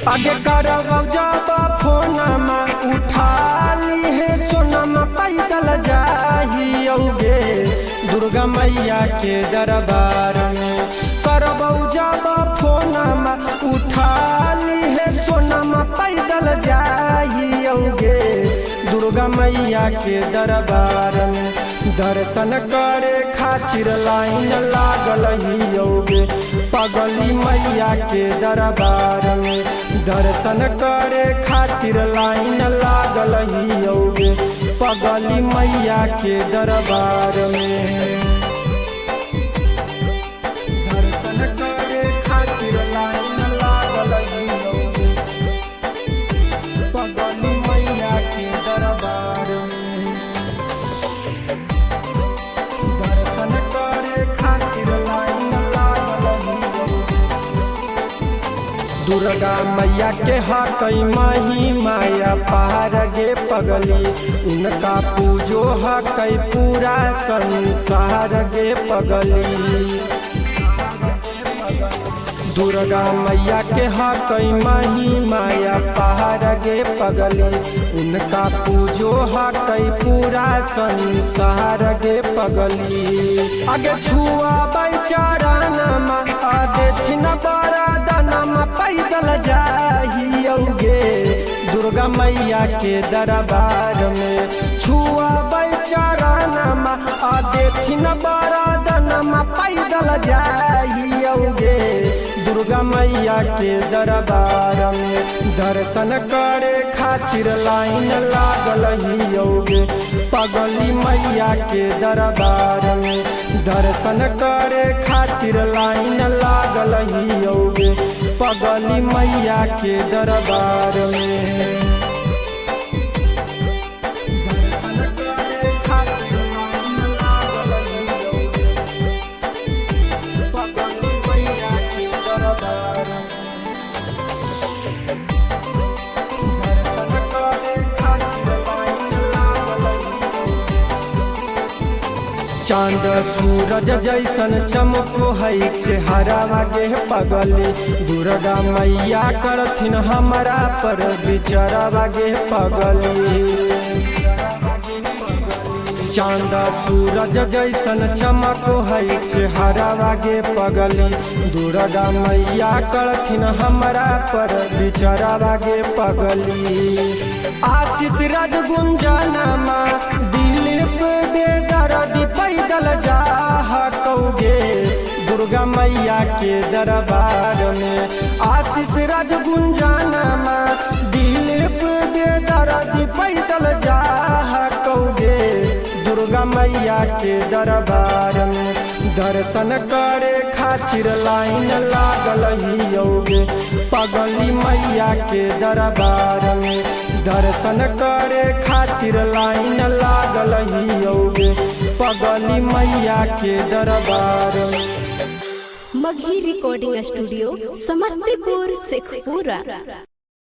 आगे करबौ जब फोनमा उठा ली है सोनमा पैदल जाइयोगे दुर्गा मैया के दरबार में। करबौ जब फोनमा उठा ली है सोनमा पैदल जाइयोगे दुर्गा मैया के दरबार में। दर्शन करे खातिर लाइन लागल हियोगे पगली मैया के दरबार में। दर्शन करे खातिर लाइन लागल हियोगे पगली मैया के दरबार में। दर्शन करे खातिर लाइन लागल हियोगे पगली मैया के दरबार में। दुर्गा मैया के हकई माही माया पार गे पगली उनका पूजो हकई पूरा संसार गे पगली। दुर्गा मैया के हकई माही माया पार गे पगली उनका पूजो हकई पूरा संसार गे पगली। आगे छुआ चरणमा देथिन बरदनमा पैदल जाइयोगे दुर्गा मैया के दरबार में। छुआ चरणमा देथिन बरदनमा पैदल जाइयोगे दुर्गा मैया के दरबार में। दर्शन करे खातिर लाइन लागल हियोगे पगली मैया के दरबार में। दर्शन करे खातिर लाइन लागल हियोगे पगली मैया के दरबार में। चांद सूरज जैसन चमको है चेहरा गे पगली दुर्गा मैया करथिन हमारा पर बिचरा गे पगली। चांद सूरज जैसन चमको है चेहरा गे पगली दुर्गा मैया करथिन हमारा पर बिचरा गे पगली। आशीष राज गुंजनमा दिलीप बेदर्दी पैदल जाओगे दुर्गा मैया के दरबार में। आशीष राज गुंजनमा दिलीप बेदर्दी पैदल जाओगे दुर्गा मैया के दरबार में। दर्शन करे खातिर लाइन लागल हियोगे पगली मैया के दरबार में। दर्शन करे खातिर लाइन लागल हियोगे पगली मैया के दरबार में। Magahi recording studio Samastipur Sheikhpura.